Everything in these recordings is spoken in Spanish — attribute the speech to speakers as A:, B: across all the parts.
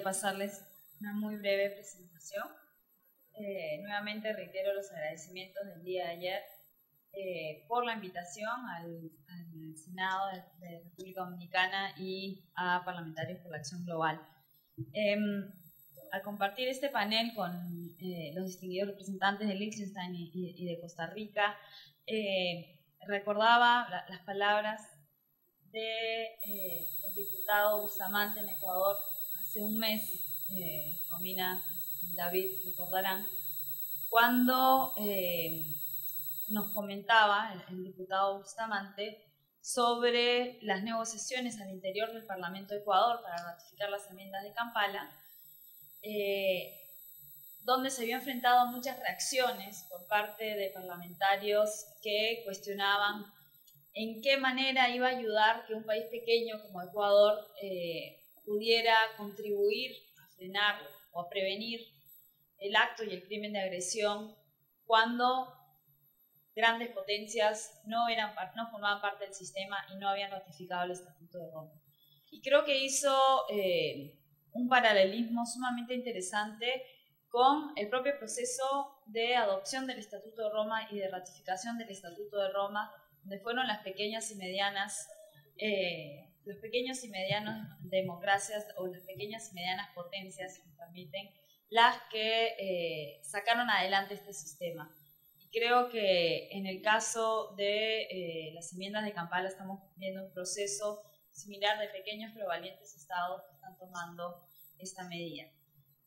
A: pasarles una muy breve presentación. Nuevamente reitero los agradecimientos del día de ayer por la invitación al Senado de República Dominicana y a Parlamentarios por la Acción Global. Al compartir este panel con los distinguidos representantes de Liechtenstein y de Costa Rica, recordaba las palabras del diputado Bustamante en Ecuador hace un mes. Romina y David recordarán, cuando nos comentaba el diputado Bustamante sobre las negociaciones al interior del Parlamento de Ecuador para ratificar las enmiendas de Kampala, donde se había enfrentado a muchas reacciones por parte de parlamentarios que cuestionaban en qué manera iba a ayudar que un país pequeño como Ecuador pudiera contribuir a frenar o a prevenir el acto y el crimen de agresión cuando grandes potencias no formaban parte del sistema y no habían ratificado el Estatuto de Roma. Y creo que hizo un paralelismo sumamente interesante con el propio proceso de adopción del Estatuto de Roma y de ratificación del Estatuto de Roma, donde fueron las pequeñas y medianas los pequeños y medianos democracias o las pequeñas y medianas potencias, si me permiten, las que sacaron adelante este sistema. Y creo que en el caso de las enmiendas de Kampala estamos viendo un proceso similar de pequeños pero valientes estados que están tomando esta medida.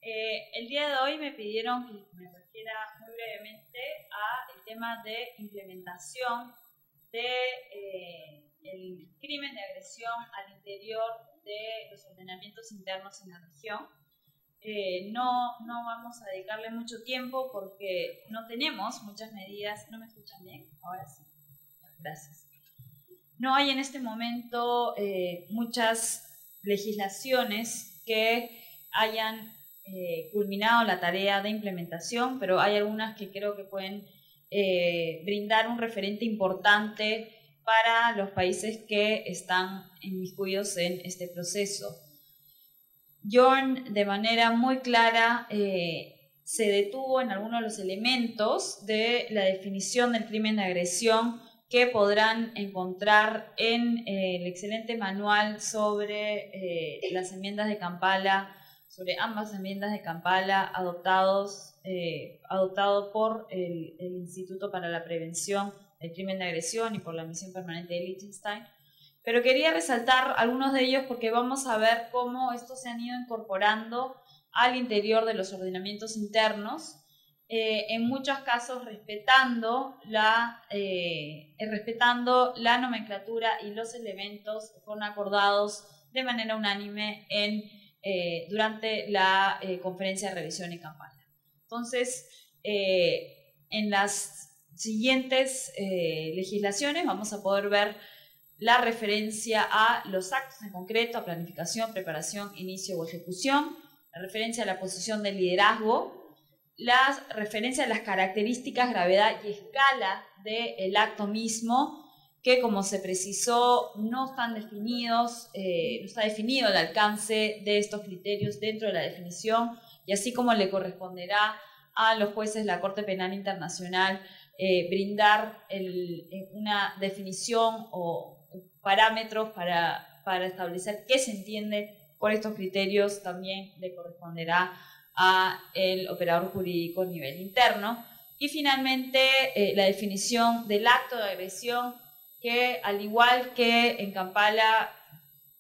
A: El día de hoy me pidieron que me refiera muy brevemente al tema de implementación del crimen de agresión al interior de los ordenamientos internos en la región. No vamos a dedicarle mucho tiempo porque no tenemos muchas medidas. ¿No me escuchan bien? Ahora sí. Gracias. No hay en este momento muchas legislaciones que hayan culminado la tarea de implementación, pero hay algunas que creo que pueden brindar un referente importante para los países que están inmiscuidos en este proceso. Jorn, de manera muy clara, se detuvo en algunos de los elementos de la definición del crimen de agresión que podrán encontrar en el excelente manual sobre las enmiendas de Kampala, sobre ambas enmiendas de Kampala adoptado por el Instituto para la Prevención del Crimen de Agresión y por la Misión Permanente de Liechtenstein. Pero quería resaltar algunos de ellos porque vamos a ver cómo estos se han ido incorporando al interior de los ordenamientos internos, en muchos casos respetando la nomenclatura y los elementos que fueron acordados de manera unánime durante la conferencia de revisión en Kampala. Entonces, en las siguientes legislaciones vamos a poder ver la referencia a los actos en concreto, a planificación, preparación, inicio o ejecución, la referencia a la posición de liderazgo, la referencia a las características, gravedad y escala del acto mismo, que como se precisó no están definidos, no está definido el alcance de estos criterios dentro de la definición, y así como le corresponderá a los jueces de la Corte Penal Internacional brindar una definición o parámetros para establecer qué se entiende por estos criterios, también le corresponderá al operador jurídico a nivel interno. Y finalmente la definición del acto de agresión, que al igual que en Kampala,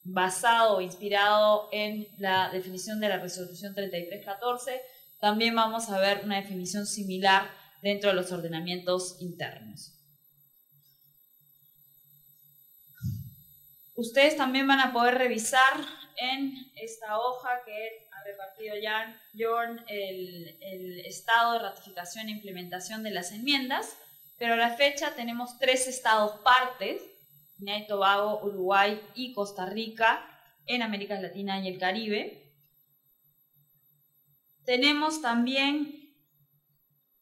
A: basado o inspirado en la definición de la resolución 3314, también vamos a ver una definición similar dentro de los ordenamientos internos. Ustedes también van a poder revisar en esta hoja que ha repartido Jorn el estado de ratificación e implementación de las enmiendas, pero a la fecha tenemos 3 estados partes, Trinidad y Tobago, Uruguay y Costa Rica, en América Latina y el Caribe. Tenemos también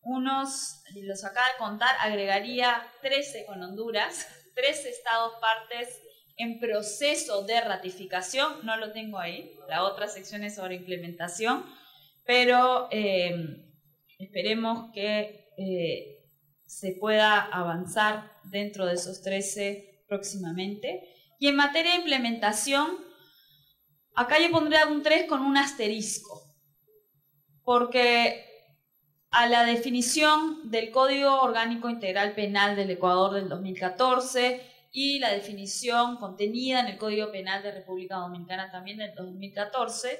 A: los acabo de contar, agregaría 13 con Honduras, 13 estados partes en proceso de ratificación, no lo tengo ahí, la otra sección es sobre implementación, pero esperemos que se pueda avanzar dentro de esos 13 próximamente. Y en materia de implementación, acá yo pondría un 3 con un asterisco, porque a la definición del Código Orgánico Integral Penal del Ecuador del 2014 y la definición contenida en el Código Penal de República Dominicana también del 2014,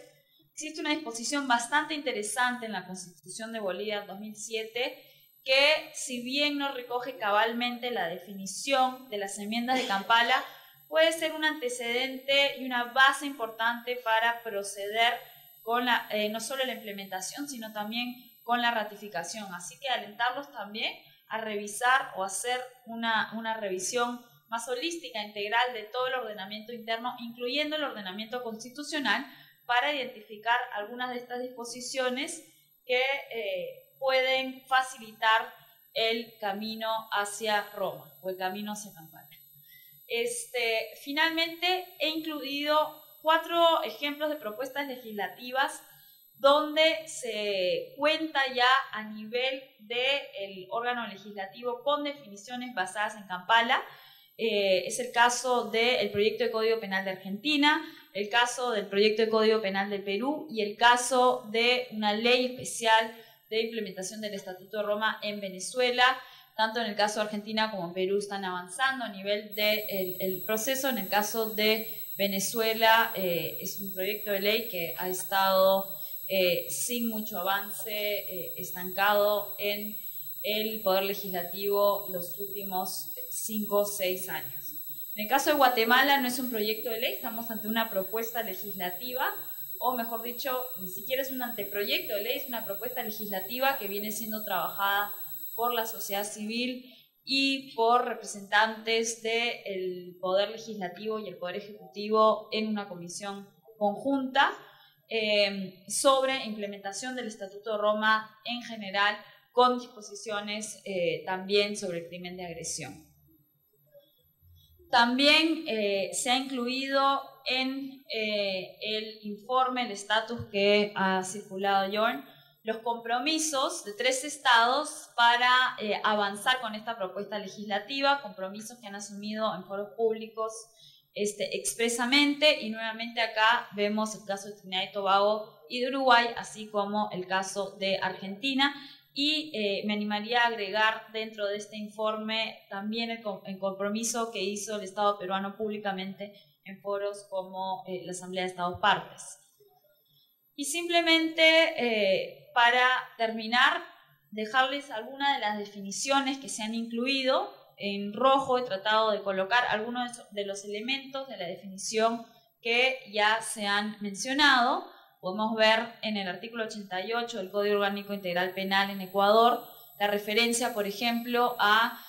A: existe una disposición bastante interesante en la Constitución de Bolívar 2007 que, si bien no recoge cabalmente la definición de las enmiendas de Kampala, puede ser un antecedente y una base importante para proceder con no solo la implementación, sino también con la ratificación. Así que alentarlos también a revisar o hacer una revisión más holística, integral de todo el ordenamiento interno, incluyendo el ordenamiento constitucional, para identificar algunas de estas disposiciones que pueden facilitar el camino hacia Roma o el camino hacia Kampala. Finalmente, he incluido 4 ejemplos de propuestas legislativas donde se cuenta ya a nivel del órgano legislativo con definiciones basadas en Kampala. Es el caso del proyecto de Código Penal de Argentina, el caso del proyecto de Código Penal de Perú y el caso de una ley especial de implementación del Estatuto de Roma en Venezuela. Tanto en el caso de Argentina como en Perú están avanzando a nivel del proceso. En el caso de Venezuela es un proyecto de ley que ha estado sin mucho avance, estancado en el Poder Legislativo los últimos 5 o 6 años. En el caso de Guatemala no es un proyecto de ley, estamos ante una propuesta legislativa, o mejor dicho, ni siquiera es un anteproyecto de ley, es una propuesta legislativa que viene siendo trabajada por la sociedad civil y por representantes del Poder Legislativo y el Poder Ejecutivo en una comisión conjunta sobre implementación del Estatuto de Roma en general, con disposiciones también sobre el crimen de agresión. También se ha incluido en el informe, el estatus que ha circulado Jorn, los compromisos de 3 estados para avanzar con esta propuesta legislativa, compromisos que han asumido en foros públicos expresamente, y nuevamente acá vemos el caso de Trinidad y Tobago y de Uruguay, así como el caso de Argentina, y me animaría a agregar dentro de este informe también el compromiso que hizo el Estado peruano públicamente en foros como la Asamblea de Estados Partes. Y simplemente para terminar, dejarles algunas de las definiciones que se han incluido. En rojo he tratado de colocar algunos de los elementos de la definición que ya se han mencionado. Podemos ver en el artículo 88 del Código Orgánico Integral Penal en Ecuador la referencia, por ejemplo, a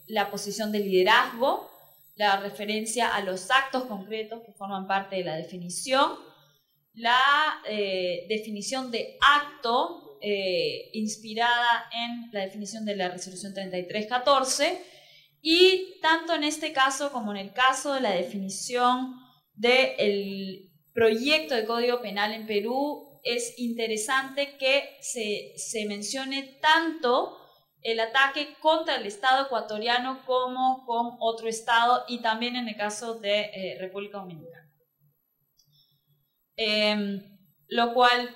A: la posición de liderazgo, la referencia a los actos concretos que forman parte de la definición, la definición de acto inspirada en la definición de la resolución 3314, y tanto en este caso como en el caso de la definición del proyecto de Código Penal en Perú, es interesante que se mencione tanto el ataque contra el Estado ecuatoriano como con otro Estado, y también en el caso de República Dominicana. Lo cual,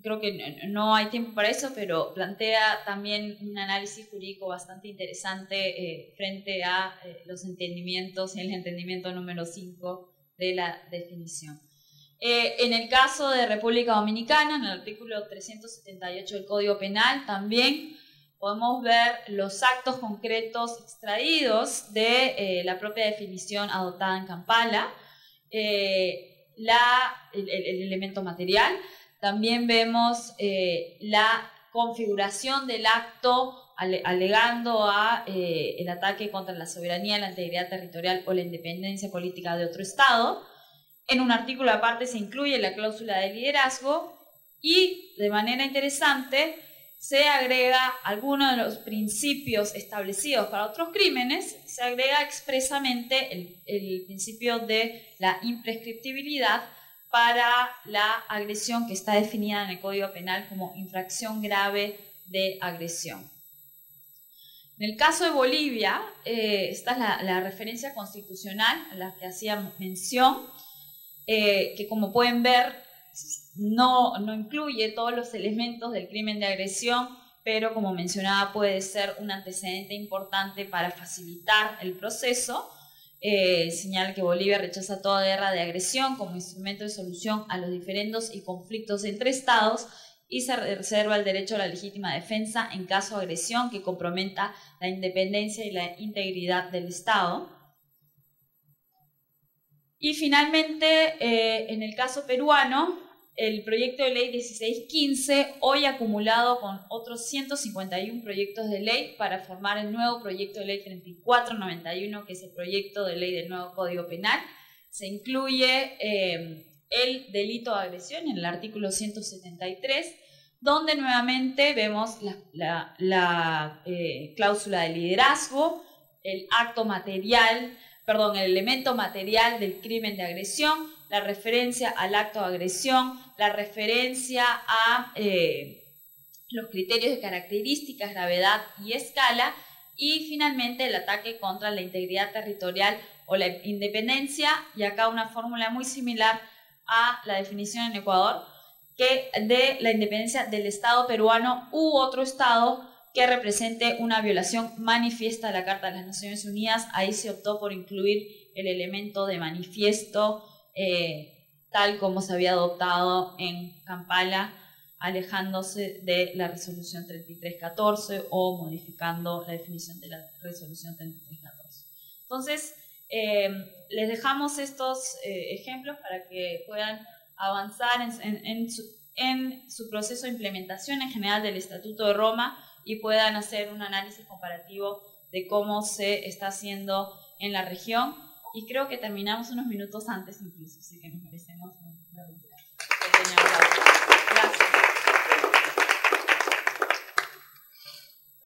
A: creo que no hay tiempo para eso, pero plantea también un análisis jurídico bastante interesante frente a los entendimientos y el entendimiento número 5 de la definición. En el caso de República Dominicana, en el artículo 378 del Código Penal, también podemos ver los actos concretos extraídos de la propia definición adoptada en Kampala, el elemento material. También vemos la configuración del acto alegando a el ataque contra la soberanía, la integridad territorial o la independencia política de otro Estado. En un artículo aparte se incluye la cláusula de liderazgo, y de manera interesante se agrega alguno de los principios establecidos para otros crímenes, se agrega expresamente el principio de la imprescriptibilidad para la agresión que está definida en el Código Penal como infracción grave de agresión. En el caso de Bolivia, esta es la referencia constitucional a la que hacía mención, que como pueden ver no incluye todos los elementos del crimen de agresión, pero como mencionaba puede ser un antecedente importante para facilitar el proceso. Señala que Bolivia rechaza toda guerra de agresión como instrumento de solución a los diferendos y conflictos entre estados y se reserva el derecho a la legítima defensa en caso de agresión que comprometa la independencia y la integridad del Estado. Y finalmente, en el caso peruano, el proyecto de ley 1615, hoy acumulado con otros 151 proyectos de ley para formar el nuevo proyecto de ley 3491, que es el proyecto de ley del nuevo Código Penal, se incluye el delito de agresión en el artículo 173, donde nuevamente vemos la cláusula de liderazgo, el elemento material del crimen de agresión, la referencia al acto de agresión, la referencia a los criterios de características, gravedad y escala, y finalmente el ataque contra la integridad territorial o la independencia, y acá una fórmula muy similar a la definición en Ecuador, que de la independencia del Estado peruano u otro Estado que represente una violación manifiesta de la Carta de las Naciones Unidas. Ahí se optó por incluir el elemento de manifiesto, tal como se había adoptado en Kampala, alejándose de la resolución 3314 o modificando la definición de la resolución 3314. Entonces, les dejamos estos ejemplos para que puedan avanzar en su proceso de implementación en general del Estatuto de Roma y puedan hacer un análisis comparativo de cómo se está haciendo en la región. Y creo que terminamos unos minutos antes incluso, así que nos merecemos un pequeño aplauso.